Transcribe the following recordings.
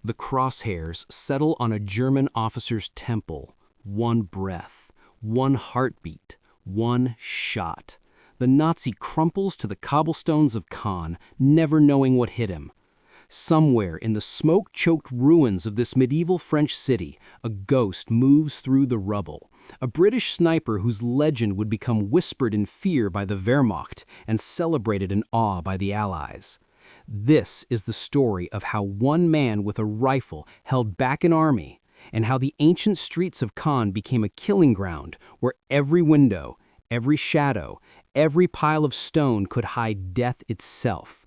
The crosshairs settle on a German officer's temple. One breath, one heartbeat, one shot. The Nazi crumples to the cobblestones of Caen, never knowing what hit him. Somewhere in the smoke-choked ruins of this medieval French city, a ghost moves through the rubble. A British sniper whose legend would become whispered in fear by the Wehrmacht and celebrated in awe by the Allies. This is the story of how one man with a rifle held back an army, and how the ancient streets of Caen became a killing ground where every window, every shadow, every pile of stone could hide death itself.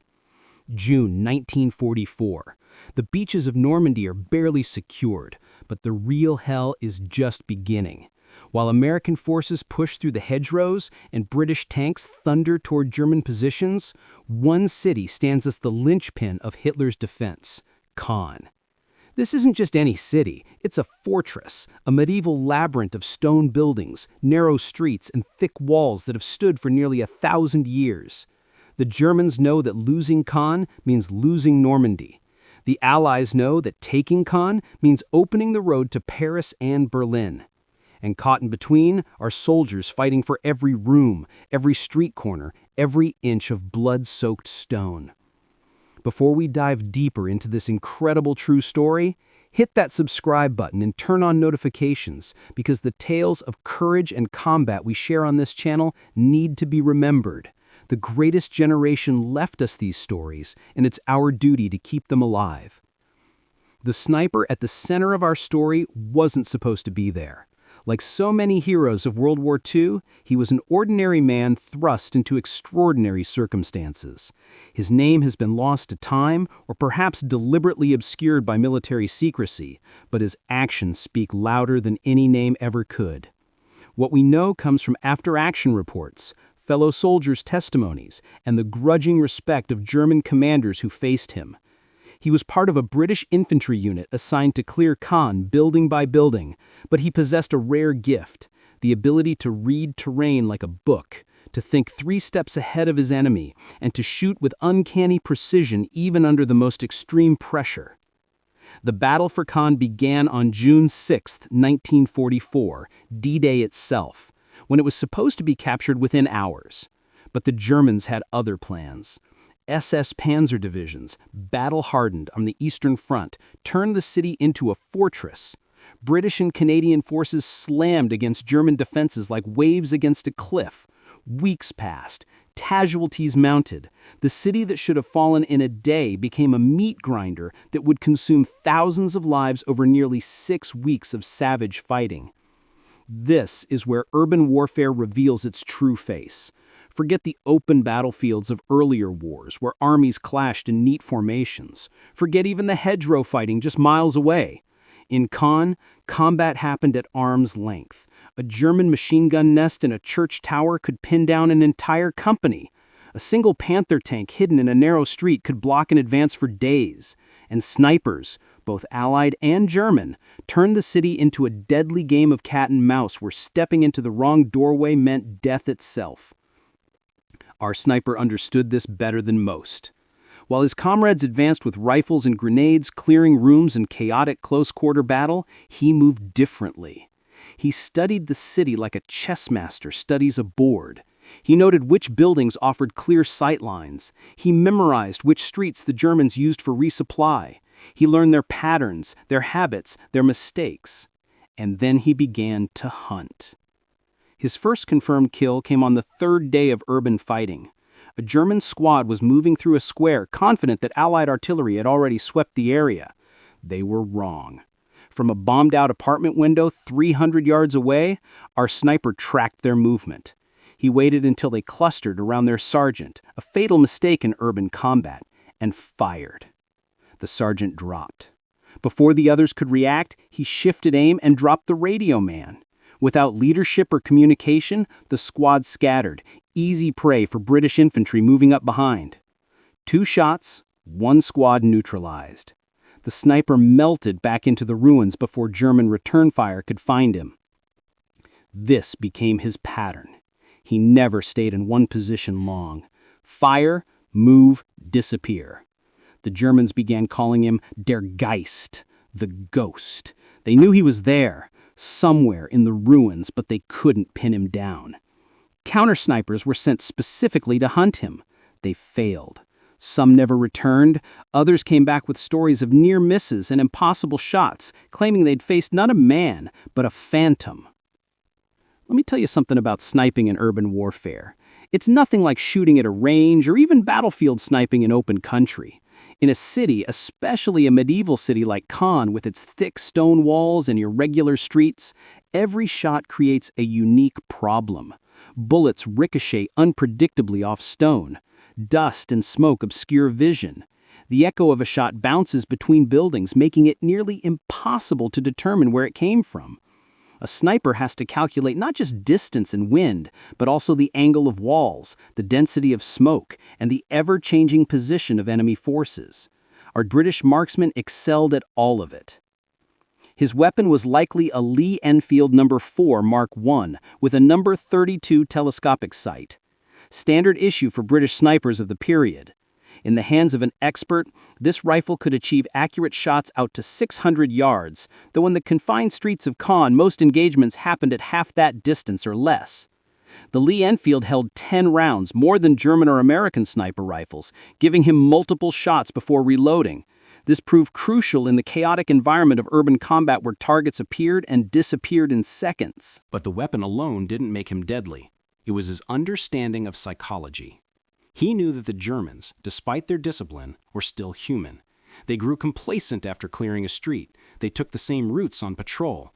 June 1944. The beaches of Normandy are barely secured, but the real hell is just beginning. While American forces push through the hedgerows and British tanks thunder toward German positions, one city stands as the linchpin of Hitler's defense: Caen. This isn't just any city, it's a fortress, a medieval labyrinth of stone buildings, narrow streets, and thick walls that have stood for nearly 1,000 years. The Germans know that losing Caen means losing Normandy. The Allies know that taking Caen means opening the road to Paris and Berlin. And caught in between are soldiers fighting for every room, every street corner, every inch of blood-soaked stone. Before we dive deeper into this incredible true story, hit that subscribe button and turn on notifications, because the tales of courage and combat we share on this channel need to be remembered. The greatest generation left us these stories, and it's our duty to keep them alive. The sniper at the center of our story wasn't supposed to be there. Like so many heroes of World War II, he was an ordinary man thrust into extraordinary circumstances. His name has been lost to time, or perhaps deliberately obscured by military secrecy, but his actions speak louder than any name ever could. What we know comes from after-action reports, fellow soldiers' testimonies, and the grudging respect of German commanders who faced him. He was part of a British infantry unit assigned to clear Caen building by building, but he possessed a rare gift: the ability to read terrain like a book, to think 3 steps ahead of his enemy, and to shoot with uncanny precision even under the most extreme pressure. The battle for Caen began on June 6, 1944, D-Day itself, when it was supposed to be captured within hours. But the Germans had other plans. SS Panzer Divisions, battle-hardened on the Eastern Front, turned the city into a fortress. British and Canadian forces slammed against German defenses like waves against a cliff. Weeks passed. Casualties mounted. The city that should have fallen in a day became a meat grinder that would consume thousands of lives over nearly 6 weeks of savage fighting. This is where urban warfare reveals its true face. Forget the open battlefields of earlier wars where armies clashed in neat formations. Forget even the hedgerow fighting just miles away. In Caen, combat happened at arm's length. A German machine gun nest in a church tower could pin down an entire company. A single Panther tank hidden in a narrow street could block an advance for days. And snipers, both Allied and German, turned the city into a deadly game of cat and mouse where stepping into the wrong doorway meant death itself. Our sniper understood this better than most. While his comrades advanced with rifles and grenades, clearing rooms in chaotic close-quarter battle, he moved differently. He studied the city like a chess master studies a board. He noted which buildings offered clear sight lines. He memorized which streets the Germans used for resupply. He learned their patterns, their habits, their mistakes. And then he began to hunt. His first confirmed kill came on the 3rd day of urban fighting. A German squad was moving through a square, confident that Allied artillery had already swept the area. They were wrong. From a bombed-out apartment window 300 yards away, our sniper tracked their movement. He waited until they clustered around their sergeant, a fatal mistake in urban combat, and fired. The sergeant dropped. Before the others could react, he shifted aim and dropped the radio man. Without leadership or communication, the squad scattered, easy prey for British infantry moving up behind. 2 shots, 1 squad neutralized. The sniper melted back into the ruins before German return fire could find him. This became his pattern. He never stayed in one position long. Fire, move, disappear. The Germans began calling him Der Geist, the ghost. They knew he was there, somewhere in the ruins, but they couldn't pin him down. Counter-snipers were sent specifically to hunt him. They failed. Some never returned. Others came back with stories of near misses and impossible shots, claiming they'd faced not a man, but a phantom. Let me tell you something about sniping in urban warfare. It's nothing like shooting at a range or even battlefield sniping in open country. In a city, especially a medieval city like Caen with its thick stone walls and irregular streets, every shot creates a unique problem. Bullets ricochet unpredictably off stone. Dust and smoke obscure vision. The echo of a shot bounces between buildings, making it nearly impossible to determine where it came from. A sniper has to calculate not just distance and wind, but also the angle of walls, the density of smoke, and the ever-changing position of enemy forces. Our British marksman excelled at all of it. His weapon was likely a Lee Enfield No. 4 Mark I with a No. 32 telescopic sight. Standard issue for British snipers of the period. In the hands of an expert, this rifle could achieve accurate shots out to 600 yards, though in the confined streets of Caen, most engagements happened at half that distance or less. The Lee Enfield held 10 rounds, more than German or American sniper rifles, giving him multiple shots before reloading. This proved crucial in the chaotic environment of urban combat where targets appeared and disappeared in seconds. But the weapon alone didn't make him deadly. It was his understanding of psychology. He knew that the Germans, despite their discipline, were still human. They grew complacent after clearing a street. They took the same routes on patrol.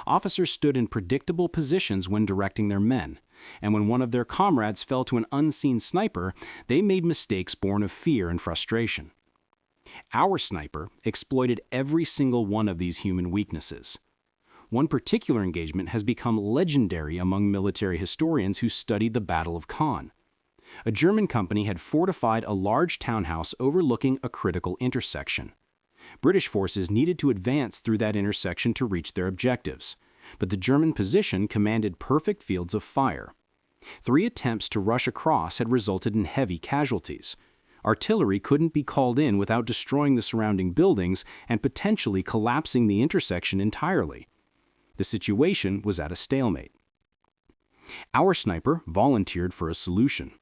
Officers stood in predictable positions when directing their men, and when one of their comrades fell to an unseen sniper, they made mistakes born of fear and frustration. Our sniper exploited every single one of these human weaknesses. One particular engagement has become legendary among military historians who studied the Battle of Caen. A German company had fortified a large townhouse overlooking a critical intersection. British forces needed to advance through that intersection to reach their objectives, but the German position commanded perfect fields of fire. 3 attempts to rush across had resulted in heavy casualties. Artillery couldn't be called in without destroying the surrounding buildings and potentially collapsing the intersection entirely. The situation was at a stalemate. Our sniper volunteered for a solution.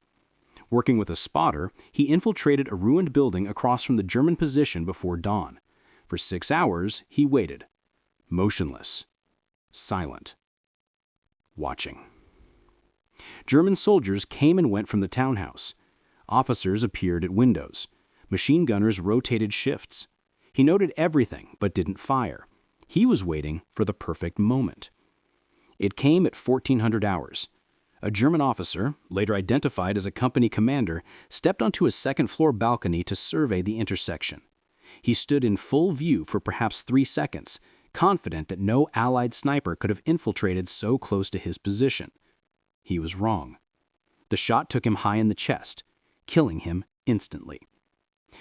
Working with a spotter, he infiltrated a ruined building across from the German position before dawn. For 6 hours, he waited, motionless, silent, watching. German soldiers came and went from the townhouse. Officers appeared at windows. Machine gunners rotated shifts. He noted everything but didn't fire. He was waiting for the perfect moment. It came at 1400 hours. A German officer, later identified as a company commander, stepped onto a second-floor balcony to survey the intersection. He stood in full view for perhaps 3 seconds, confident that no Allied sniper could have infiltrated so close to his position. He was wrong. The shot took him high in the chest, killing him instantly.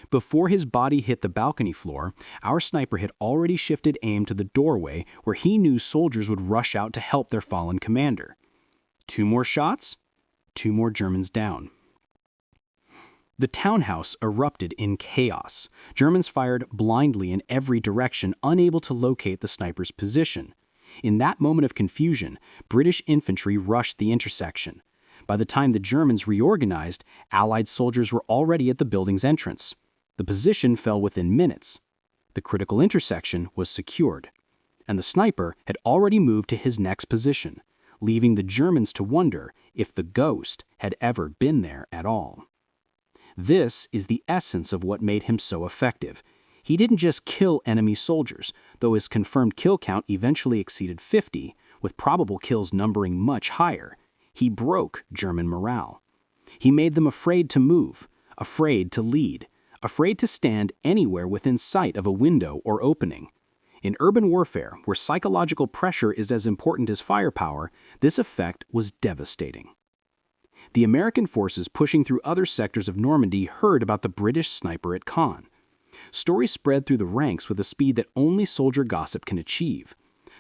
Before his body hit the balcony floor, our sniper had already shifted aim to the doorway where he knew soldiers would rush out to help their fallen commander. 2 more shots, 2 more Germans down. The townhouse erupted in chaos. Germans fired blindly in every direction, unable to locate the sniper's position. In that moment of confusion, British infantry rushed the intersection. By the time the Germans reorganized, Allied soldiers were already at the building's entrance. The position fell within minutes. The critical intersection was secured, and the sniper had already moved to his next position, leaving the Germans to wonder if the ghost had ever been there at all. This is the essence of what made him so effective. He didn't just kill enemy soldiers, though his confirmed kill count eventually exceeded 50, with probable kills numbering much higher. He broke German morale. He made them afraid to move, afraid to lead, afraid to stand anywhere within sight of a window or opening. In urban warfare, where psychological pressure is as important as firepower, this effect was devastating. The American forces pushing through other sectors of Normandy heard about the British sniper at Caen. Stories spread through the ranks with a speed that only soldier gossip can achieve.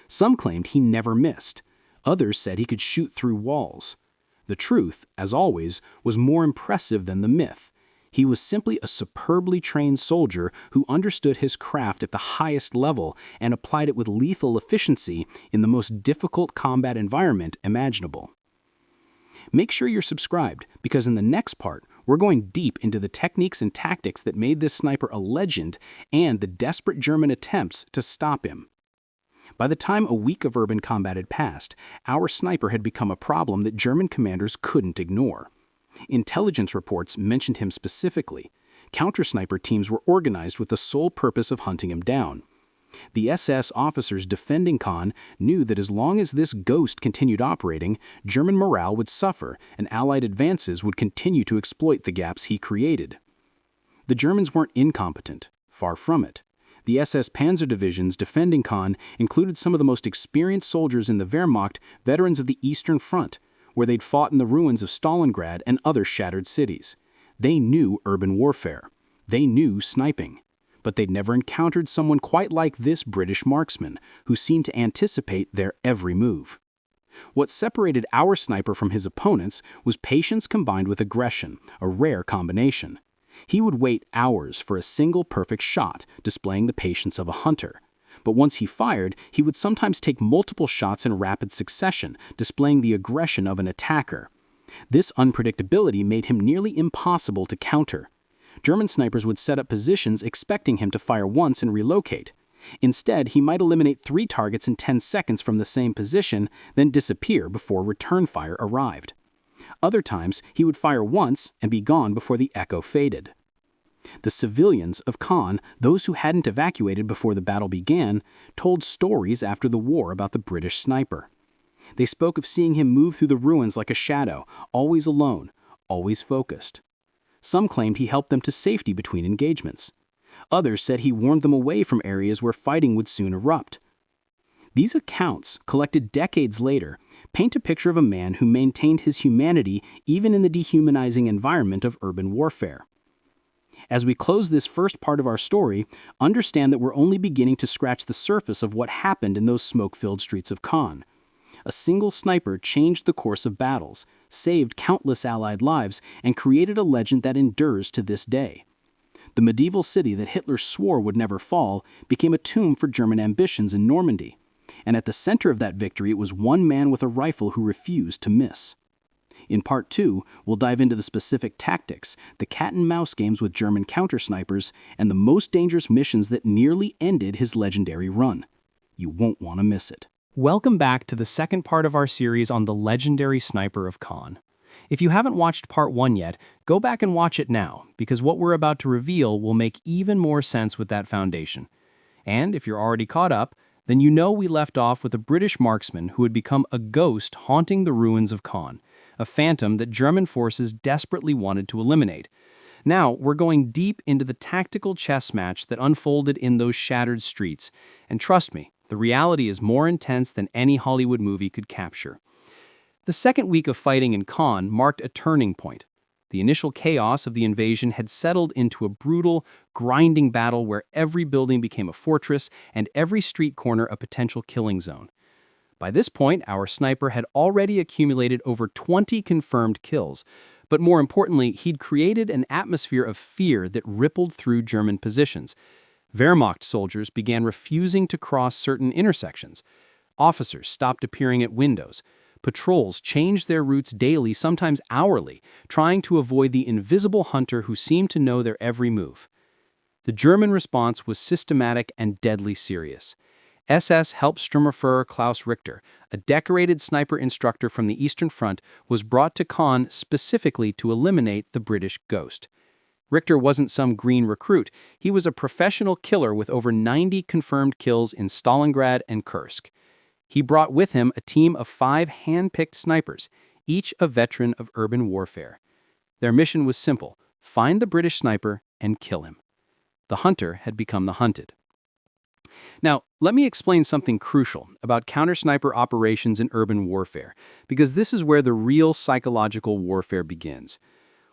Some claimed he never missed. Others said he could shoot through walls. The truth, as always, was more impressive than the myth. He was simply a superbly trained soldier who understood his craft at the highest level and applied it with lethal efficiency in the most difficult combat environment imaginable. Make sure you're subscribed, because in the next part, we're going deep into the techniques and tactics that made this sniper a legend and the desperate German attempts to stop him. By the time a week of urban combat had passed, our sniper had become a problem that German commanders couldn't ignore. Intelligence reports mentioned him specifically. Counter-sniper teams were organized with the sole purpose of hunting him down. The SS officers defending Caen knew that as long as this ghost continued operating, German morale would suffer and Allied advances would continue to exploit the gaps he created. The Germans weren't incompetent, far from it. The SS Panzer Divisions defending Caen included some of the most experienced soldiers in the Wehrmacht, veterans of the Eastern Front, where they'd fought in the ruins of Stalingrad and other shattered cities. They knew urban warfare. They knew sniping. But they'd never encountered someone quite like this British marksman, who seemed to anticipate their every move. What separated our sniper from his opponents was patience combined with aggression, a rare combination. He would wait hours for a single perfect shot, displaying the patience of a hunter. But once he fired, he would sometimes take multiple shots in rapid succession, displaying the aggression of an attacker. This unpredictability made him nearly impossible to counter. German snipers would set up positions expecting him to fire once and relocate. Instead, he might eliminate 3 targets in 10 seconds from the same position, then disappear before return fire arrived. Other times, he would fire once and be gone before the echo faded. The civilians of Caen, those who hadn't evacuated before the battle began, told stories after the war about the British sniper. They spoke of seeing him move through the ruins like a shadow, always alone, always focused. Some claimed he helped them to safety between engagements. Others said he warned them away from areas where fighting would soon erupt. These accounts, collected decades later, paint a picture of a man who maintained his humanity even in the dehumanizing environment of urban warfare. As we close this first part of our story, understand that we're only beginning to scratch the surface of what happened in those smoke-filled streets of Caen. A single sniper changed the course of battles, saved countless Allied lives, and created a legend that endures to this day. The medieval city that Hitler swore would never fall became a tomb for German ambitions in Normandy. And at the center of that victory was one man with a rifle who refused to miss. In Part 2, we'll dive into the specific tactics, the cat-and-mouse games with German counter-snipers, and the most dangerous missions that nearly ended his legendary run. You won't want to miss it. Welcome back to the second part of our series on the legendary sniper of Caen. If you haven't watched Part 1 yet, go back and watch it now, because what we're about to reveal will make even more sense with that foundation. And if you're already caught up, then you know we left off with a British marksman who had become a ghost haunting the ruins of Caen, a phantom that German forces desperately wanted to eliminate. Now, we're going deep into the tactical chess match that unfolded in those shattered streets, and trust me, the reality is more intense than any Hollywood movie could capture. The second week of fighting in Caen marked a turning point. The initial chaos of the invasion had settled into a brutal, grinding battle where every building became a fortress and every street corner a potential killing zone. By this point, our sniper had already accumulated over 20 confirmed kills, but more importantly, he'd created an atmosphere of fear that rippled through German positions. Wehrmacht soldiers began refusing to cross certain intersections. Officers stopped appearing at windows. Patrols changed their routes daily, sometimes hourly, trying to avoid the invisible hunter who seemed to know their every move. The German response was systematic and deadly serious. SS Hauptsturmführer Klaus Richter, a decorated sniper instructor from the Eastern Front, was brought to Caen specifically to eliminate the British ghost. Richter wasn't some green recruit. He was a professional killer with over 90 confirmed kills in Stalingrad and Kursk. He brought with him a team of 5 hand-picked snipers, each a veteran of urban warfare. Their mission was simple: find the British sniper and kill him. The hunter had become the hunted. Now, let me explain something crucial about counter-sniper operations in urban warfare, because this is where the real psychological warfare begins.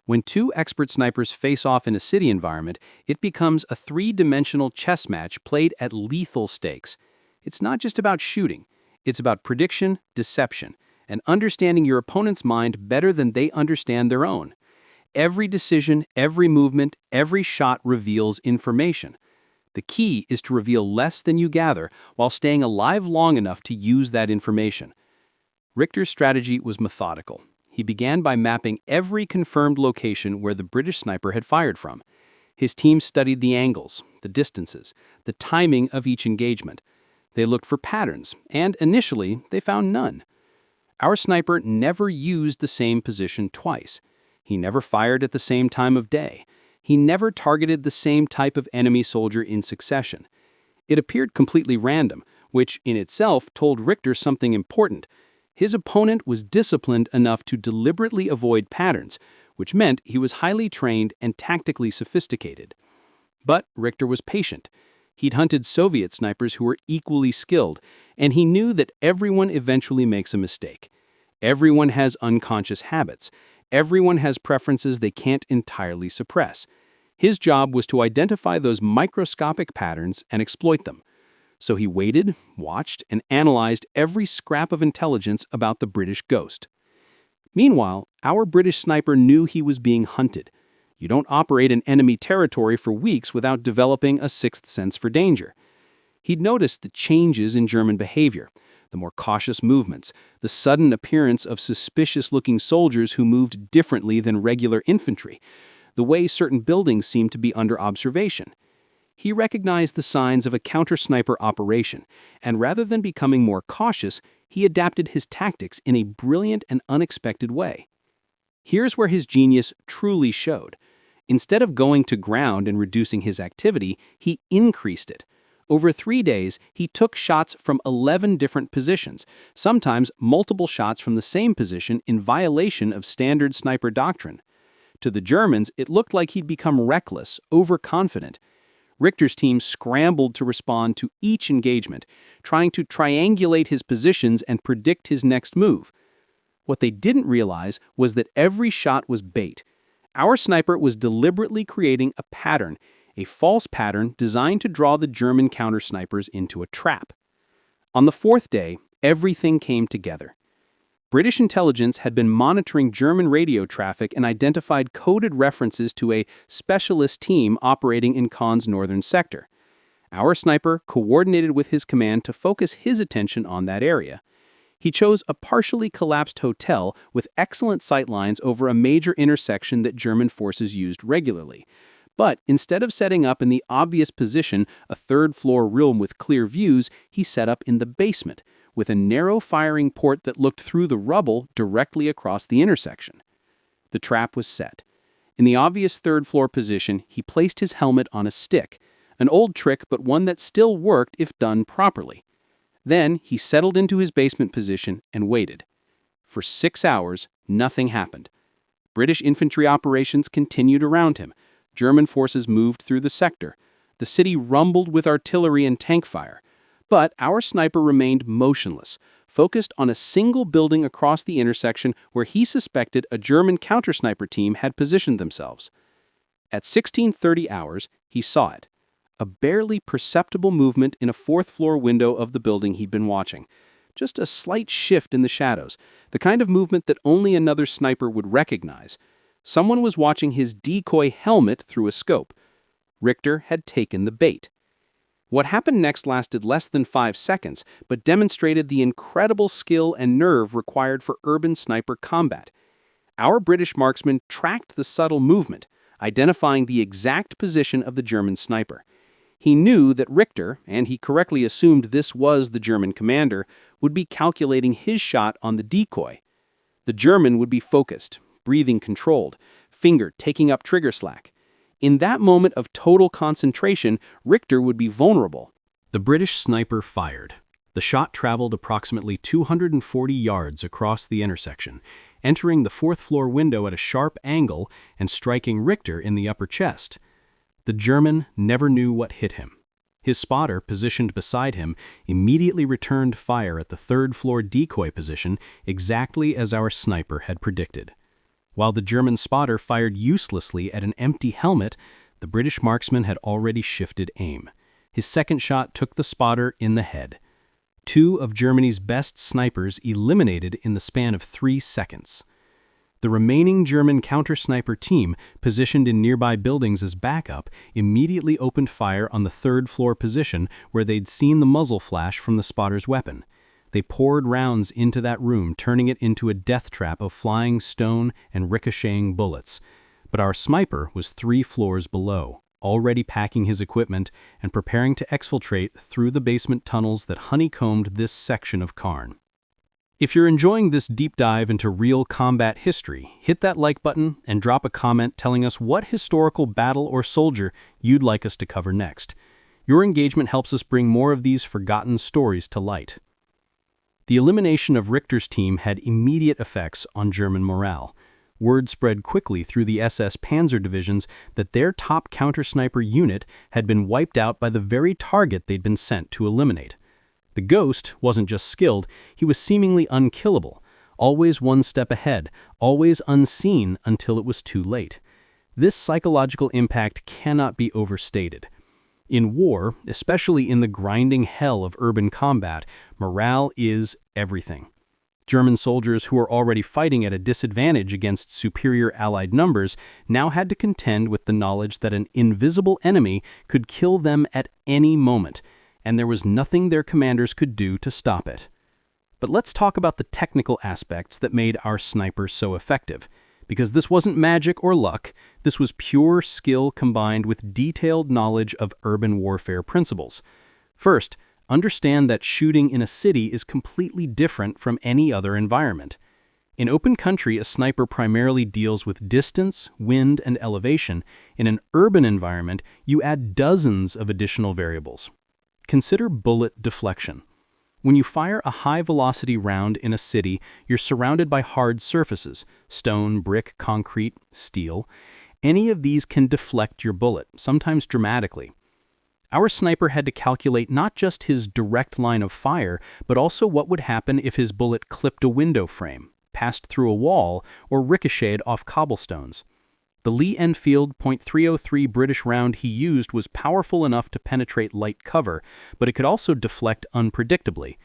When 2 expert snipers face off in a city environment, it becomes a 3-dimensional chess match played at lethal stakes. It's not just about shooting. It's about prediction, deception, and understanding your opponent's mind better than they understand their own. Every decision, every movement, every shot reveals information. The key is to reveal less than you gather while staying alive long enough to use that information. Richter's strategy was methodical. He began by mapping every confirmed location where the British sniper had fired from. His team studied the angles, the distances, the timing of each engagement. They looked for patterns, and initially, they found none. Our sniper never used the same position twice. He never fired at the same time of day. He never targeted the same type of enemy soldier in succession. It appeared completely random, which in itself told Richter something important. His opponent was disciplined enough to deliberately avoid patterns, which meant he was highly trained and tactically sophisticated. But Richter was patient. He'd hunted Soviet snipers who were equally skilled, and he knew that everyone eventually makes a mistake. Everyone has unconscious habits. Everyone has preferences they can't entirely suppress. His job was to identify those microscopic patterns and exploit them. So he waited, watched, and analyzed every scrap of intelligence about the British ghost. Meanwhile, our British sniper knew he was being hunted. You don't operate in enemy territory for weeks without developing a sixth sense for danger. He'd noticed the changes in German behavior, the more cautious movements, the sudden appearance of suspicious-looking soldiers who moved differently than regular infantry, the way certain buildings seemed to be under observation. He recognized the signs of a counter-sniper operation, and rather than becoming more cautious, he adapted his tactics in a brilliant and unexpected way. Here's where his genius truly showed. Instead of going to ground and reducing his activity, he increased it. Over 3 days, he took shots from 11 different positions, sometimes multiple shots from the same position in violation of standard sniper doctrine. To the Germans, it looked like he'd become reckless, overconfident. Richter's team scrambled to respond to each engagement, trying to triangulate his positions and predict his next move. What they didn't realize was that every shot was bait. Our sniper was deliberately creating a pattern, a false pattern designed to draw the German counter-snipers into a trap. On the 4th day, everything came together. British intelligence had been monitoring German radio traffic and identified coded references to a specialist team operating in Caen's northern sector. Our sniper coordinated with his command to focus his attention on that area. He chose a partially collapsed hotel with excellent sightlines over a major intersection that German forces used regularly. But instead of setting up in the obvious position, a third-floor room with clear views, he set up in the basement, with a narrow firing port that looked through the rubble directly across the intersection. The trap was set. In the obvious third-floor position, he placed his helmet on a stick, an old trick but one that still worked if done properly. Then he settled into his basement position and waited. For 6 hours, nothing happened. British infantry operations continued around him. German forces moved through the sector. The city rumbled with artillery and tank fire. But our sniper remained motionless, focused on a single building across the intersection where he suspected a German counter-sniper team had positioned themselves. At 16:30 hours, he saw it. A barely perceptible movement in a 4th-floor window of the building he'd been watching. Just a slight shift in the shadows, the kind of movement that only another sniper would recognize. Someone was watching his decoy helmet through a scope. Richter had taken the bait. What happened next lasted less than 5 seconds, but demonstrated the incredible skill and nerve required for urban sniper combat. Our British marksman tracked the subtle movement, identifying the exact position of the German sniper. He knew that Richter, and he correctly assumed this was the German commander, would be calculating his shot on the decoy. The German would be focused, breathing controlled, finger taking up trigger slack. In that moment of total concentration, Richter would be vulnerable. The British sniper fired. The shot traveled approximately 240 yards across the intersection, entering the 4th-floor window at a sharp angle and striking Richter in the upper chest. The German never knew what hit him. His spotter, positioned beside him, immediately returned fire at the 3rd-floor decoy position exactly as our sniper had predicted. While the German spotter fired uselessly at an empty helmet, the British marksman had already shifted aim. His second shot took the spotter in the head. 2 of Germany's best snipers eliminated in the span of 3 seconds. The remaining German counter-sniper team, positioned in nearby buildings as backup, immediately opened fire on the third-floor position where they'd seen the muzzle flash from the spotter's weapon. They poured rounds into that room, turning it into a death trap of flying stone and ricocheting bullets. But our sniper was 3 floors below, already packing his equipment and preparing to exfiltrate through the basement tunnels that honeycombed this section of Caen. If you're enjoying this deep dive into real combat history, hit that like button and drop a comment telling us what historical battle or soldier you'd like us to cover next. Your engagement helps us bring more of these forgotten stories to light. The elimination of Richter's team had immediate effects on German morale. Word spread quickly through the SS Panzer Divisions that their top counter-sniper unit had been wiped out by the very target they'd been sent to eliminate. The Ghost wasn't just skilled, he was seemingly unkillable, always one step ahead, always unseen until it was too late. This psychological impact cannot be overstated. In war, especially in the grinding hell of urban combat, morale is everything. German soldiers who were already fighting at a disadvantage against superior Allied numbers now had to contend with the knowledge that an invisible enemy could kill them at any moment, and there was nothing their commanders could do to stop it. But let's talk about the technical aspects that made our snipers so effective. Because this wasn't magic or luck, this was pure skill combined with detailed knowledge of urban warfare principles. First, understand that shooting in a city is completely different from any other environment. In open country, a sniper primarily deals with distance, wind, and elevation. In an urban environment, you add dozens of additional variables. Consider bullet deflection. When you fire a high-velocity round in a city, you're surrounded by hard surfaces – stone, brick, concrete, steel. Any of these can deflect your bullet, sometimes dramatically. Our sniper had to calculate not just his direct line of fire, but also what would happen if his bullet clipped a window frame, passed through a wall, or ricocheted off cobblestones. The Lee Enfield .303 British round he used was powerful enough to penetrate light cover, but it could also deflect unpredictably.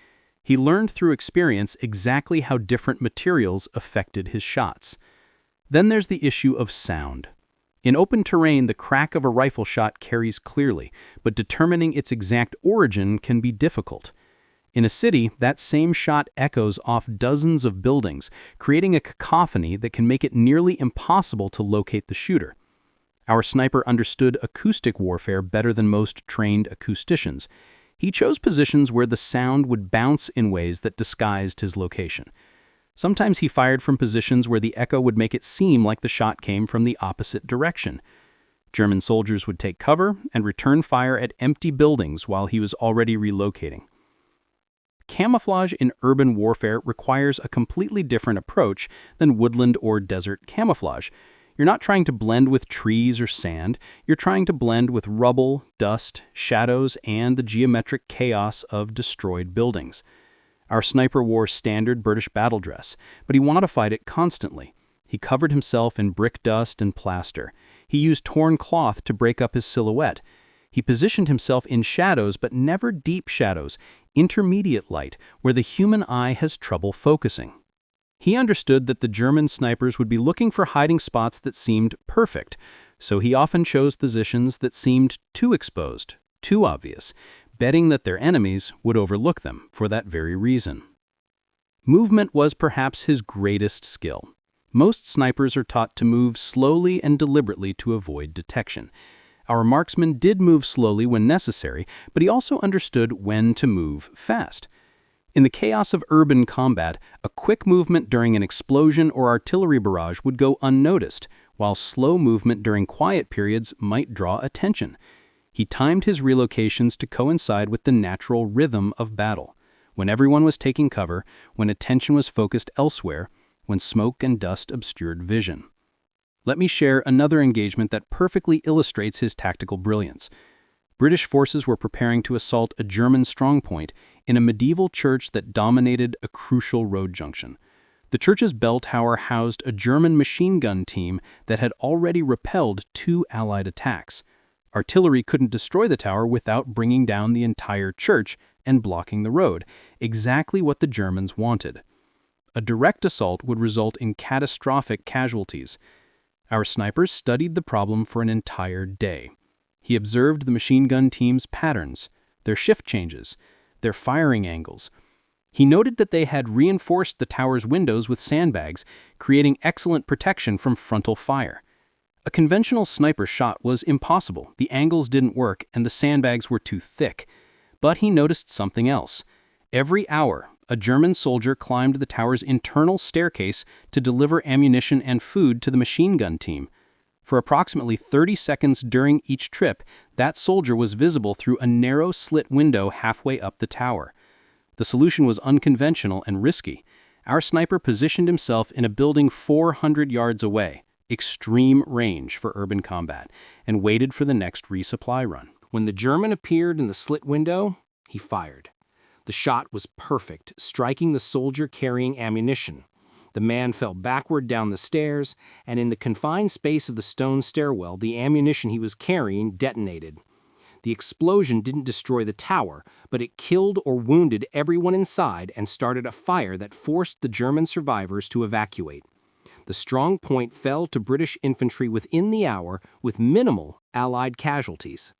He learned through experience exactly how different materials affected his shots. Then there's the issue of sound. In open terrain, the crack of a rifle shot carries clearly, but determining its exact origin can be difficult. In a city, that same shot echoes off dozens of buildings, creating a cacophony that can make it nearly impossible to locate the shooter. Our sniper understood acoustic warfare better than most trained acousticians. He chose positions where the sound would bounce in ways that disguised his location. Sometimes he fired from positions where the echo would make it seem like the shot came from the opposite direction. German soldiers would take cover and return fire at empty buildings while he was already relocating. Camouflage in urban warfare requires a completely different approach than woodland or desert camouflage. You're not trying to blend with trees or sand, you're trying to blend with rubble, dust, shadows, and the geometric chaos of destroyed buildings. Our sniper wore standard British battle dress, but he modified it constantly. He covered himself in brick dust and plaster. He used torn cloth to break up his silhouette. He positioned himself in shadows, but never deep shadows, intermediate light, where the human eye has trouble focusing. He understood that the German snipers would be looking for hiding spots that seemed perfect, so he often chose positions that seemed too exposed, too obvious, betting that their enemies would overlook them for that very reason. Movement was perhaps his greatest skill. Most snipers are taught to move slowly and deliberately to avoid detection. Our marksman did move slowly when necessary, but he also understood when to move fast. In the chaos of urban combat, a quick movement during an explosion or artillery barrage would go unnoticed, while slow movement during quiet periods might draw attention. He timed his relocations to coincide with the natural rhythm of battle, when everyone was taking cover, when attention was focused elsewhere, when smoke and dust obscured vision. Let me share another engagement that perfectly illustrates his tactical brilliance. British forces were preparing to assault a German strongpoint in a medieval church that dominated a crucial road junction. The church's bell tower housed a German machine gun team that had already repelled 2 Allied attacks. Artillery couldn't destroy the tower without bringing down the entire church and blocking the road, exactly what the Germans wanted. A direct assault would result in catastrophic casualties. Our snipers studied the problem for an entire day. He observed the machine gun team's patterns, their shift changes, their firing angles. He noted that they had reinforced the tower's windows with sandbags, creating excellent protection from frontal fire. A conventional sniper shot was impossible. The angles didn't work and the sandbags were too thick. But he noticed something else. Every hour, a German soldier climbed the tower's internal staircase to deliver ammunition and food to the machine gun team. For approximately 30 seconds during each trip, that soldier was visible through a narrow slit window halfway up the tower. The solution was unconventional and risky. Our sniper positioned himself in a building 400 yards away, extreme range for urban combat, and waited for the next resupply run. When the German appeared in the slit window, he fired. The shot was perfect, striking the soldier carrying ammunition. The man fell backward down the stairs, and in the confined space of the stone stairwell, the ammunition he was carrying detonated. The explosion didn't destroy the tower, but it killed or wounded everyone inside and started a fire that forced the German survivors to evacuate. The strong point fell to British infantry within the hour with minimal Allied casualties.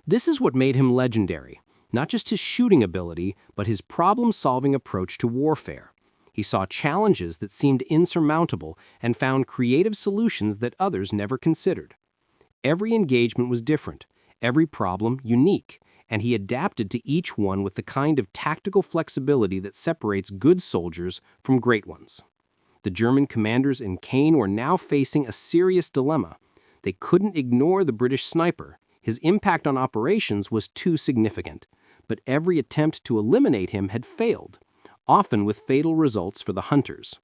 This is what made him legendary, not just his shooting ability, but his problem-solving approach to warfare. He saw challenges that seemed insurmountable and found creative solutions that others never considered. Every engagement was different, every problem unique, and he adapted to each one with the kind of tactical flexibility that separates good soldiers from great ones. The German commanders in Caen were now facing a serious dilemma. They couldn't ignore the British sniper. His impact on operations was too significant, but every attempt to eliminate him had failed, often with fatal results for the hunters.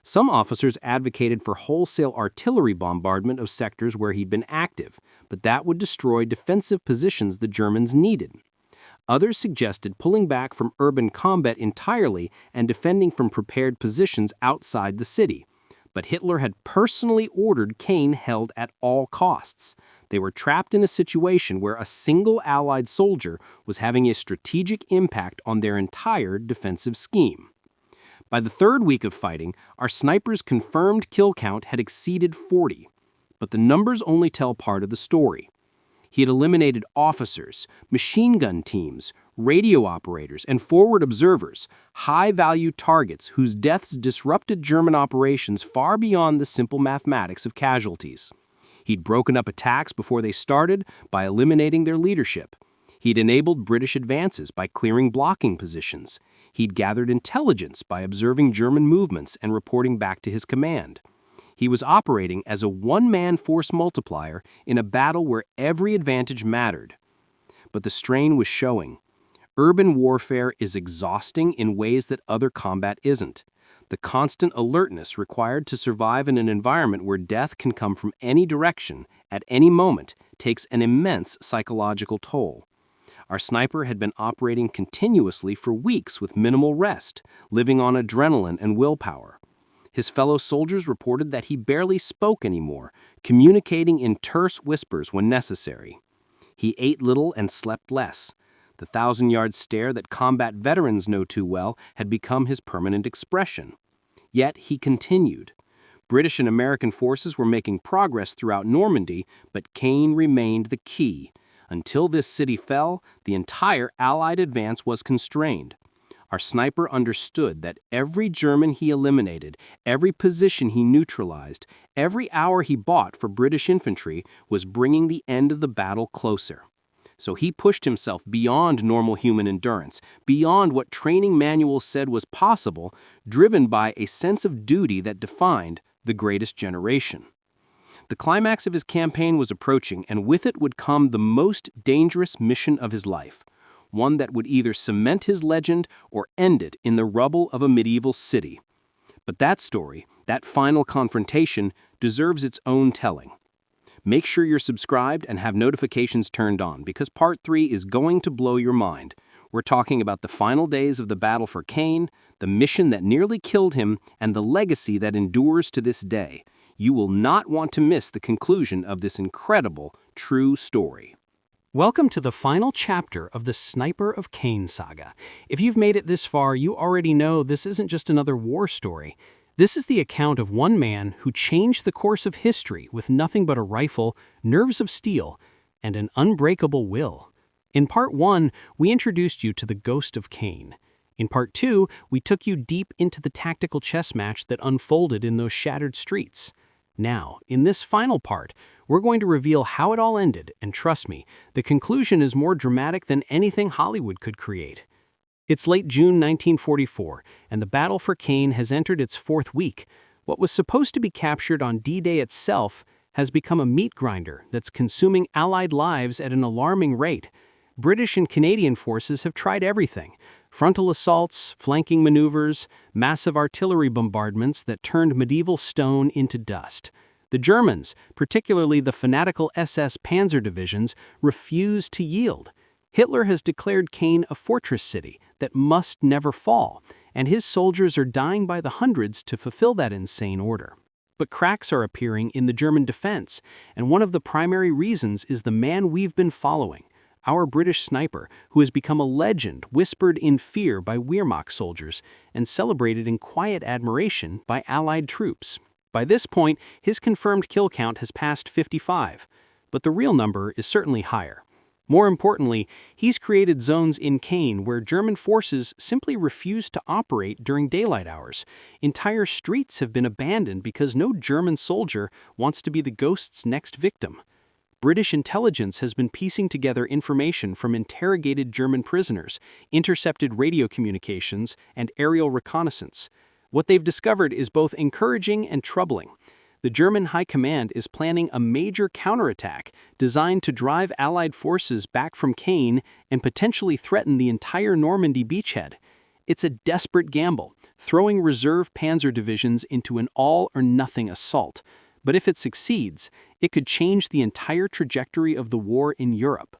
Some officers advocated for wholesale artillery bombardment of sectors where he'd been active, but that would destroy defensive positions the Germans needed. Others suggested pulling back from urban combat entirely and defending from prepared positions outside the city. But Hitler had personally ordered Caen held at all costs. They were trapped in a situation where a single Allied soldier was having a strategic impact on their entire defensive scheme. By the third week of fighting, our snipers' confirmed kill count had exceeded 40. But the numbers only tell part of the story. He had eliminated officers, machine gun teams, radio operators, and forward observers, high-value targets whose deaths disrupted German operations far beyond the simple mathematics of casualties. He'd broken up attacks before they started by eliminating their leadership. He'd enabled British advances by clearing blocking positions. He'd gathered intelligence by observing German movements and reporting back to his command. He was operating as a one-man force multiplier in a battle where every advantage mattered. But the strain was showing. Urban warfare is exhausting in ways that other combat isn't. The constant alertness required to survive in an environment where death can come from any direction, at any moment, takes an immense psychological toll. Our sniper had been operating continuously for weeks with minimal rest, living on adrenaline and willpower. His fellow soldiers reported that he barely spoke anymore, communicating in terse whispers when necessary. He ate little and slept less. The 1,000-yard stare that combat veterans know too well had become his permanent expression. Yet he continued. British and American forces were making progress throughout Normandy, but Caen remained the key. Until this city fell, the entire Allied advance was constrained. Our sniper understood that every German he eliminated, every position he neutralized, every hour he bought for British infantry was bringing the end of the battle closer. So he pushed himself beyond normal human endurance, beyond what training manuals said was possible, driven by a sense of duty that defined the greatest generation. The climax of his campaign was approaching, and with it would come the most dangerous mission of his life, one that would either cement his legend or end it in the rubble of a medieval city. But that story, that final confrontation, deserves its own telling. Make sure you're subscribed and have notifications turned on, because Part 3 is going to blow your mind. We're talking about the final days of the battle for Caen, the mission that nearly killed him, and the legacy that endures to this day. You will not want to miss the conclusion of this incredible, true story. Welcome to the final chapter of the Sniper of Caen saga. If you've made it this far, you already know this isn't just another war story. This is the account of one man who changed the course of history with nothing but a rifle, nerves of steel, and an unbreakable will. In Part 1, we introduced you to the Ghost of Caen. In Part 2, we took you deep into the tactical chess match that unfolded in those shattered streets. Now, in this final part, we're going to reveal how it all ended, and trust me, the conclusion is more dramatic than anything Hollywood could create. It's late June 1944, and the battle for Caen has entered its fourth week. What was supposed to be captured on D-Day itself has become a meat grinder that's consuming Allied lives at an alarming rate. British and Canadian forces have tried everything: frontal assaults, flanking maneuvers, massive artillery bombardments that turned medieval stone into dust. The Germans, particularly the fanatical SS Panzer Divisions, refuse to yield. Hitler has declared Caen a fortress city that must never fall, and his soldiers are dying by the hundreds to fulfill that insane order. But cracks are appearing in the German defense, and one of the primary reasons is the man we've been following, our British sniper, who has become a legend whispered in fear by Wehrmacht soldiers and celebrated in quiet admiration by Allied troops. By this point, his confirmed kill count has passed 55, but the real number is certainly higher. More importantly, he's created zones in Caen where German forces simply refuse to operate during daylight hours. Entire streets have been abandoned because no German soldier wants to be the Ghost's next victim. British intelligence has been piecing together information from interrogated German prisoners, intercepted radio communications, and aerial reconnaissance. What they've discovered is both encouraging and troubling. The German High Command is planning a major counterattack designed to drive Allied forces back from Caen and potentially threaten the entire Normandy beachhead. It's a desperate gamble, throwing reserve panzer divisions into an all-or-nothing assault. But if it succeeds, it could change the entire trajectory of the war in Europe.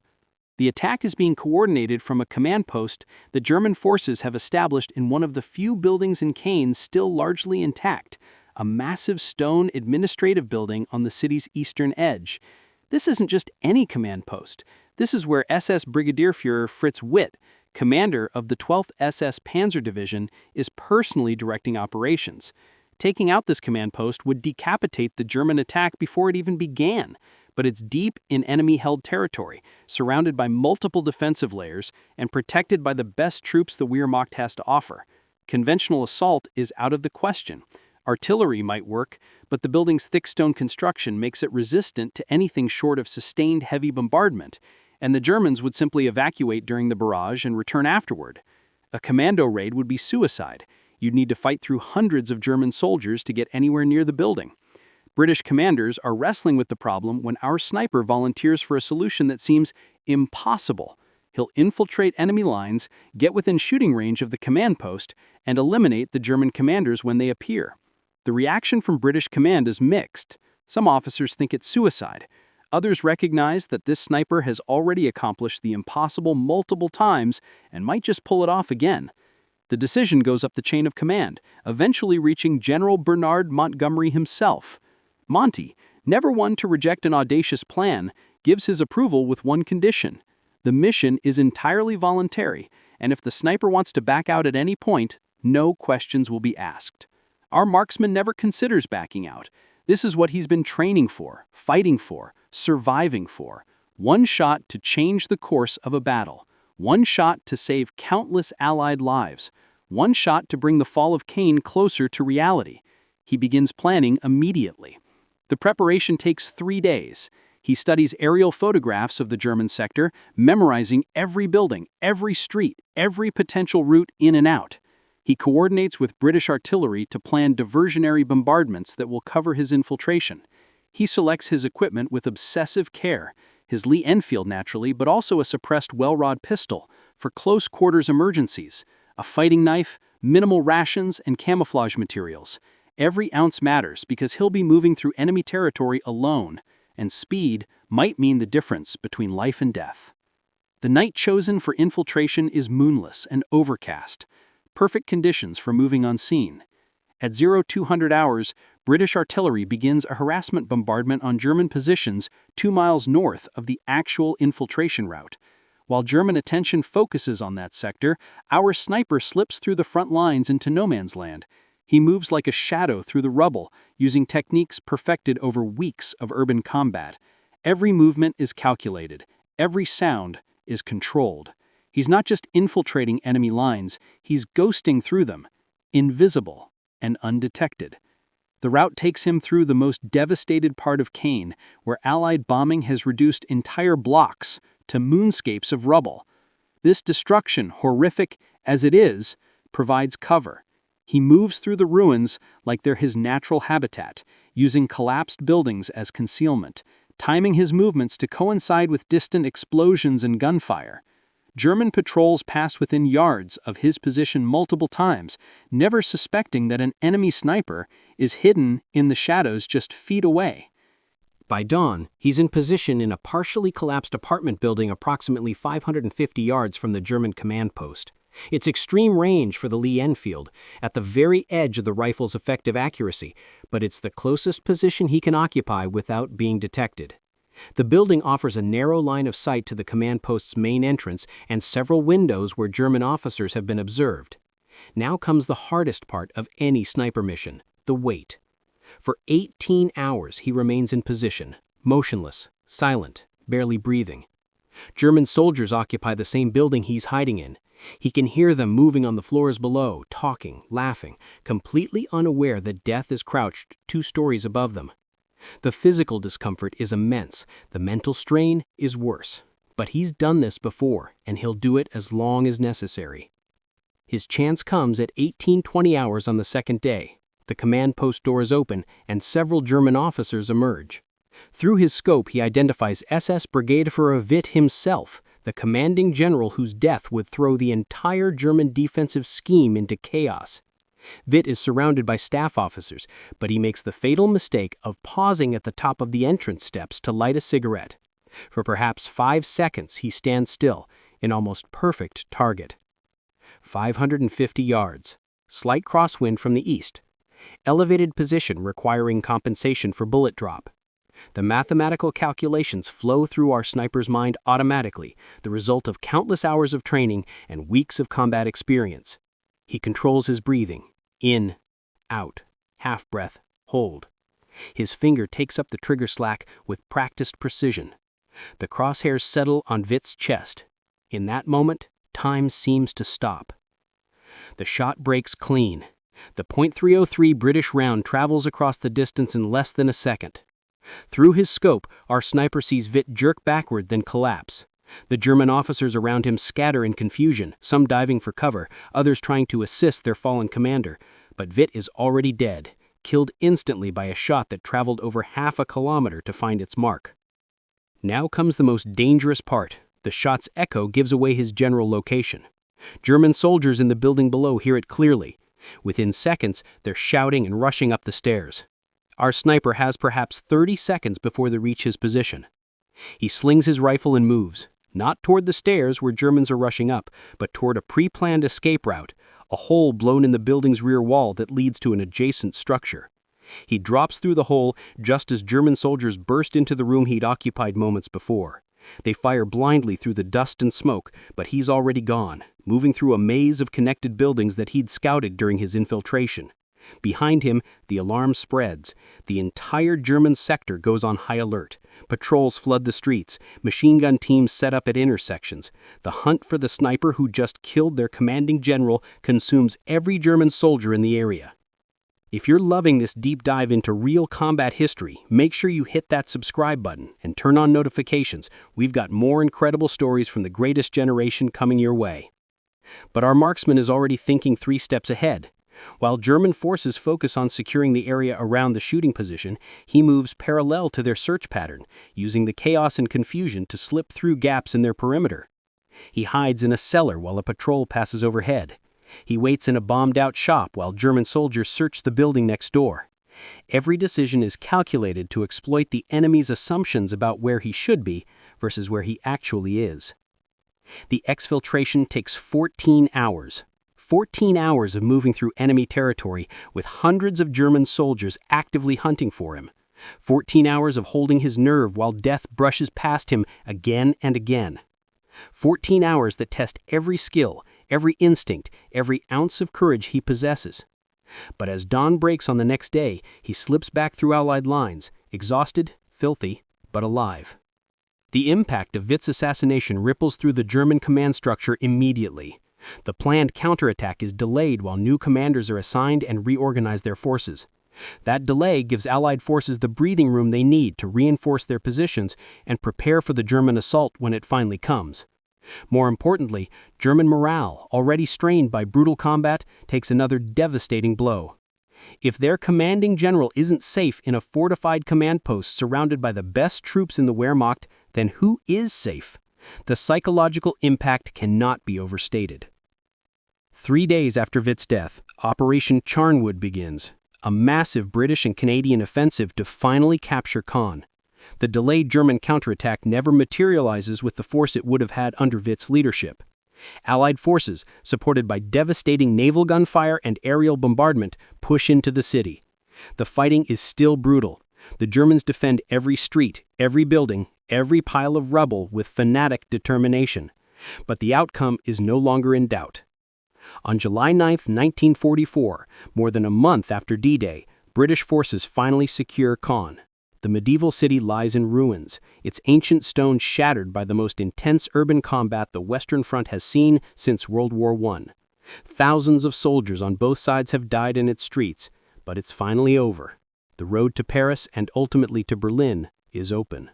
The attack is being coordinated from a command post that German forces have established in one of the few buildings in Caen still largely intact, a massive stone administrative building on the city's eastern edge. This isn't just any command post. This is where SS Brigadierführer Fritz Witt, commander of the 12th SS Panzer Division, is personally directing operations. Taking out this command post would decapitate the German attack before it even began. But it's deep in enemy-held territory, surrounded by multiple defensive layers and protected by the best troops the Wehrmacht has to offer. Conventional assault is out of the question. Artillery might work, but the building's thick stone construction makes it resistant to anything short of sustained heavy bombardment, and the Germans would simply evacuate during the barrage and return afterward. A commando raid would be suicide. You'd need to fight through hundreds of German soldiers to get anywhere near the building. British commanders are wrestling with the problem when our sniper volunteers for a solution that seems impossible. He'll infiltrate enemy lines, get within shooting range of the command post, and eliminate the German commanders when they appear. The reaction from British command is mixed. Some officers think it's suicide. Others recognize that this sniper has already accomplished the impossible multiple times and might just pull it off again. The decision goes up the chain of command, eventually reaching General Bernard Montgomery himself. Monty, never one to reject an audacious plan, gives his approval with one condition. The mission is entirely voluntary, and if the sniper wants to back out at any point, no questions will be asked. Our marksman never considers backing out. This is what he's been training for, fighting for, surviving for. One shot to change the course of a battle. One shot to save countless Allied lives. One shot to bring the fall of Caen closer to reality. He begins planning immediately. The preparation takes 3 days. He studies aerial photographs of the German sector, memorizing every building, every street, every potential route in and out. He coordinates with British artillery to plan diversionary bombardments that will cover his infiltration. He selects his equipment with obsessive care, his Lee Enfield naturally, but also a suppressed Welrod pistol for close quarters emergencies, a fighting knife, minimal rations, and camouflage materials. Every ounce matters because he'll be moving through enemy territory alone, and speed might mean the difference between life and death. The night chosen for infiltration is moonless and overcast, perfect conditions for moving unseen. At 0200 hours, British artillery begins a harassment bombardment on German positions 2 miles north of the actual infiltration route. While German attention focuses on that sector, our sniper slips through the front lines into no man's land. He moves like a shadow through the rubble, using techniques perfected over weeks of urban combat. Every movement is calculated. Every sound is controlled. He's not just infiltrating enemy lines, he's ghosting through them, invisible and undetected. The route takes him through the most devastated part of Caen, where Allied bombing has reduced entire blocks to moonscapes of rubble. This destruction, horrific as it is, provides cover. He moves through the ruins like they're his natural habitat, using collapsed buildings as concealment, timing his movements to coincide with distant explosions and gunfire. German patrols pass within yards of his position multiple times, never suspecting that an enemy sniper is hidden in the shadows just feet away. By dawn, he's in position in a partially collapsed apartment building approximately 550 yards from the German command post. It's extreme range for the Lee Enfield, at the very edge of the rifle's effective accuracy, but it's the closest position he can occupy without being detected. The building offers a narrow line of sight to the command post's main entrance and several windows where German officers have been observed. Now comes the hardest part of any sniper mission, the wait. For 18 hours he remains in position, motionless, silent, barely breathing. German soldiers occupy the same building he's hiding in. He can hear them moving on the floors below, talking, laughing, completely unaware that death is crouched 2 stories above them. The physical discomfort is immense, the mental strain is worse. But he's done this before, and he'll do it as long as necessary. His chance comes at 18:20 hours on the second day. The command post doors open, and several German officers emerge. Through his scope, he identifies SS Brigadeführer Witt himself, the commanding general whose death would throw the entire German defensive scheme into chaos. Witt is surrounded by staff officers, but he makes the fatal mistake of pausing at the top of the entrance steps to light a cigarette. For perhaps 5 seconds, he stands still, in almost perfect target. 550 yards. Slight crosswind from the east. Elevated position requiring compensation for bullet drop. The mathematical calculations flow through our sniper's mind automatically, the result of countless hours of training and weeks of combat experience. He controls his breathing. In, out, half breath, hold. His finger takes up the trigger slack with practiced precision. The crosshairs settle on Witt's chest. In that moment, time seems to stop. The shot breaks clean. The .303 British round travels across the distance in less than a second. Through his scope, our sniper sees Witt jerk backward, then collapse. The German officers around him scatter in confusion, some diving for cover, others trying to assist their fallen commander. But Witt is already dead, killed instantly by a shot that traveled over half a kilometer to find its mark. Now comes the most dangerous part. The shot's echo gives away his general location. German soldiers in the building below hear it clearly. Within seconds, they're shouting and rushing up the stairs. Our sniper has perhaps 30 seconds before they reach his position. He slings his rifle and moves, not toward the stairs where Germans are rushing up, but toward a pre-planned escape route, a hole blown in the building's rear wall that leads to an adjacent structure. He drops through the hole just as German soldiers burst into the room he'd occupied moments before. They fire blindly through the dust and smoke, but he's already gone, moving through a maze of connected buildings that he'd scouted during his infiltration. Behind him, the alarm spreads. The entire German sector goes on high alert. Patrols flood the streets. Machine gun teams set up at intersections. The hunt for the sniper who just killed their commanding general consumes every German soldier in the area. If you're loving this deep dive into real combat history, make sure you hit that subscribe button and turn on notifications. We've got more incredible stories from the greatest generation coming your way. But our marksman is already thinking 3 steps ahead. While German forces focus on securing the area around the shooting position, he moves parallel to their search pattern, using the chaos and confusion to slip through gaps in their perimeter. He hides in a cellar while a patrol passes overhead. He waits in a bombed-out shop while German soldiers search the building next door. Every decision is calculated to exploit the enemy's assumptions about where he should be versus where he actually is. The exfiltration takes 14 hours. 14 hours of moving through enemy territory with hundreds of German soldiers actively hunting for him. 14 hours of holding his nerve while death brushes past him again and again. 14 hours that test every skill, every instinct, every ounce of courage he possesses. But as dawn breaks on the next day, he slips back through Allied lines, exhausted, filthy, but alive. The impact of Witt's assassination ripples through the German command structure immediately. The planned counterattack is delayed while new commanders are assigned and reorganize their forces. That delay gives Allied forces the breathing room they need to reinforce their positions and prepare for the German assault when it finally comes. More importantly, German morale, already strained by brutal combat, takes another devastating blow. If their commanding general isn't safe in a fortified command post surrounded by the best troops in the Wehrmacht, then who is safe? The psychological impact cannot be overstated. 3 days after Witt's death, Operation Charnwood begins, a massive British and Canadian offensive to finally capture Caen. The delayed German counterattack never materializes with the force it would have had under Witt's leadership. Allied forces, supported by devastating naval gunfire and aerial bombardment, push into the city. The fighting is still brutal. The Germans defend every street, every building, every pile of rubble with fanatic determination. But the outcome is no longer in doubt. On July 9, 1944, more than a month after D-Day, British forces finally secure Caen. The medieval city lies in ruins, its ancient stones shattered by the most intense urban combat the Western Front has seen since World War I. Thousands of soldiers on both sides have died in its streets, but it's finally over. The road to Paris and ultimately to Berlin is open.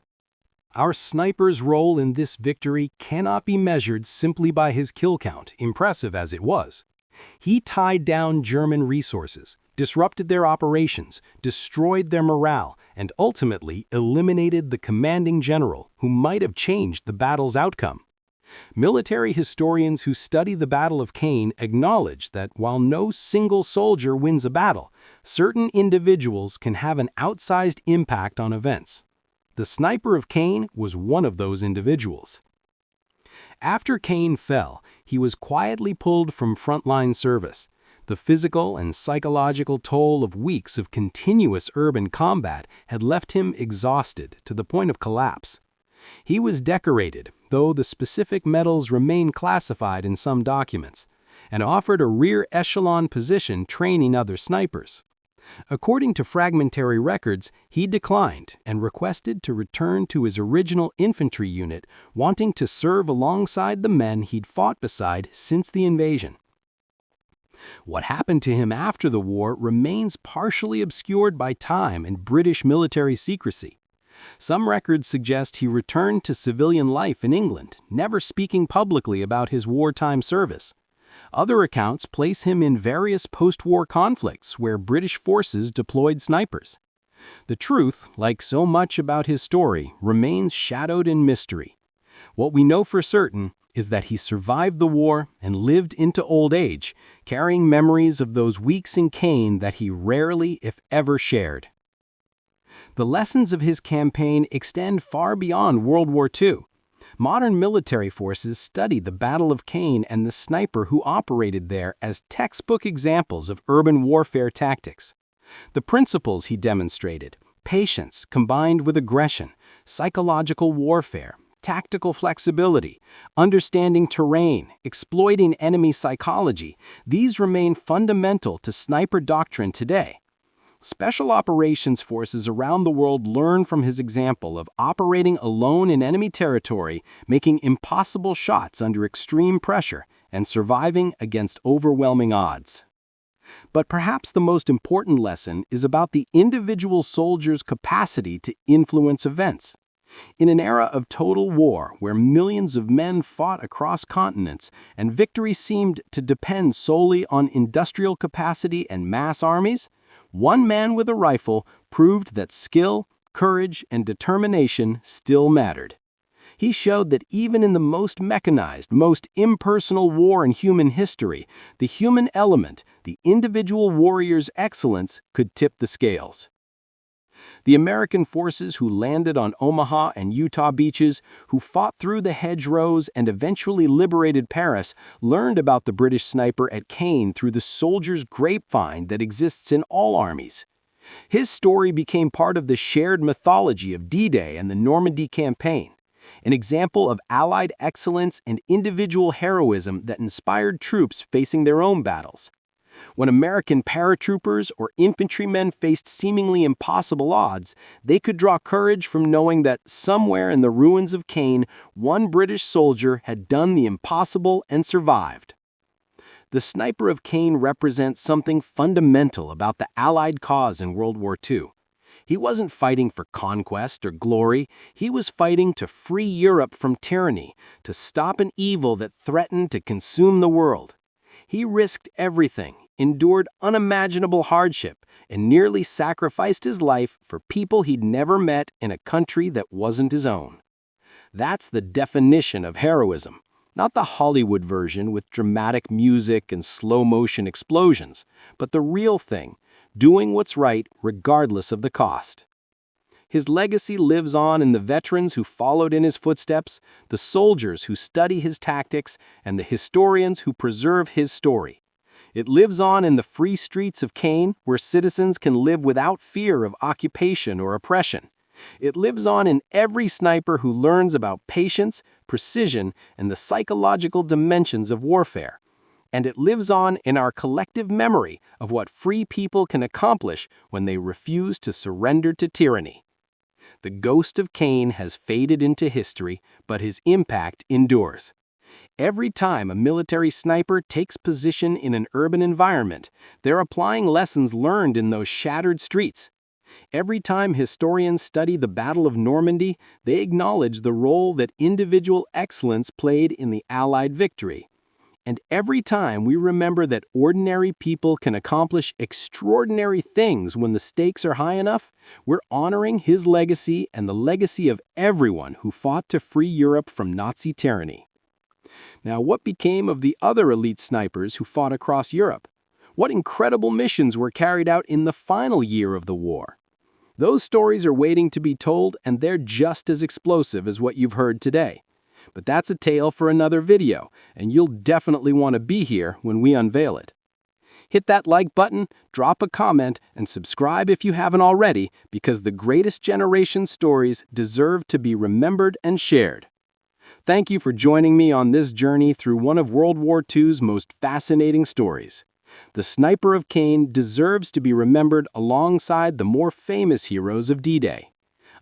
Our sniper's role in this victory cannot be measured simply by his kill count, impressive as it was. He tied down German resources, disrupted their operations, destroyed their morale, and ultimately eliminated the commanding general who might have changed the battle's outcome. Military historians who study the Battle of Caen acknowledge that while no single soldier wins a battle, certain individuals can have an outsized impact on events. The sniper of Caen was one of those individuals. After Caen fell, he was quietly pulled from frontline service. The physical and psychological toll of weeks of continuous urban combat had left him exhausted to the point of collapse. He was decorated, though the specific medals remain classified in some documents, and offered a rear echelon position training other snipers. According to fragmentary records, he declined and requested to return to his original infantry unit, wanting to serve alongside the men he'd fought beside since the invasion. What happened to him after the war remains partially obscured by time and British military secrecy. Some records suggest he returned to civilian life in England, never speaking publicly about his wartime service. Other accounts place him in various post-war conflicts where British forces deployed snipers. The truth, like so much about his story, remains shadowed in mystery. What we know for certain is that he survived the war and lived into old age, carrying memories of those weeks in Caen that he rarely, if ever, shared. The lessons of his campaign extend far beyond World War II. Modern military forces study the Battle of Caen and the sniper who operated there as textbook examples of urban warfare tactics. The principles he demonstrated, patience combined with aggression, psychological warfare, tactical flexibility, understanding terrain, exploiting enemy psychology, these remain fundamental to sniper doctrine today. Special operations forces around the world learn from his example of operating alone in enemy territory, making impossible shots under extreme pressure, and surviving against overwhelming odds. But perhaps the most important lesson is about the individual soldier's capacity to influence events. In an era of total war where millions of men fought across continents and victory seemed to depend solely on industrial capacity and mass armies, one man with a rifle proved that skill, courage, and determination still mattered. He showed that even in the most mechanized, most impersonal war in human history, the human element, the individual warrior's excellence, could tip the scales. The American forces who landed on Omaha and Utah beaches, who fought through the hedgerows and eventually liberated Paris, learned about the British sniper at Caen through the soldier's grapevine that exists in all armies. His story became part of the shared mythology of D-Day and the Normandy campaign, an example of Allied excellence and individual heroism that inspired troops facing their own battles. When American paratroopers or infantrymen faced seemingly impossible odds, they could draw courage from knowing that somewhere in the ruins of Caen, one British soldier had done the impossible and survived. The sniper of Caen represents something fundamental about the Allied cause in World War II. He wasn't fighting for conquest or glory, he was fighting to free Europe from tyranny, to stop an evil that threatened to consume the world. He risked everything, endured unimaginable hardship, and nearly sacrificed his life for people he'd never met in a country that wasn't his own. That's the definition of heroism, not the Hollywood version with dramatic music and slow-motion explosions, but the real thing, doing what's right regardless of the cost. His legacy lives on in the veterans who followed in his footsteps, the soldiers who study his tactics, and the historians who preserve his story. It lives on in the free streets of Caen, where citizens can live without fear of occupation or oppression. It lives on in every sniper who learns about patience, precision, and the psychological dimensions of warfare. And it lives on in our collective memory of what free people can accomplish when they refuse to surrender to tyranny. The ghost of Caen has faded into history, but his impact endures. Every time a military sniper takes position in an urban environment, they're applying lessons learned in those shattered streets. Every time historians study the Battle of Normandy, they acknowledge the role that individual excellence played in the Allied victory. And every time we remember that ordinary people can accomplish extraordinary things when the stakes are high enough, we're honoring his legacy and the legacy of everyone who fought to free Europe from Nazi tyranny. Now, what became of the other elite snipers who fought across Europe? What incredible missions were carried out in the final year of the war? Those stories are waiting to be told, and they're just as explosive as what you've heard today. But that's a tale for another video, and you'll definitely want to be here when we unveil it. Hit that like button, drop a comment, and subscribe if you haven't already, because the greatest generation stories deserve to be remembered and shared. Thank you for joining me on this journey through one of World War II's most fascinating stories. The Sniper of Caen deserves to be remembered alongside the more famous heroes of D-Day.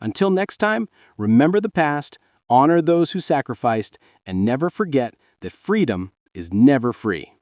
Until next time, remember the past, honor those who sacrificed, and never forget that freedom is never free.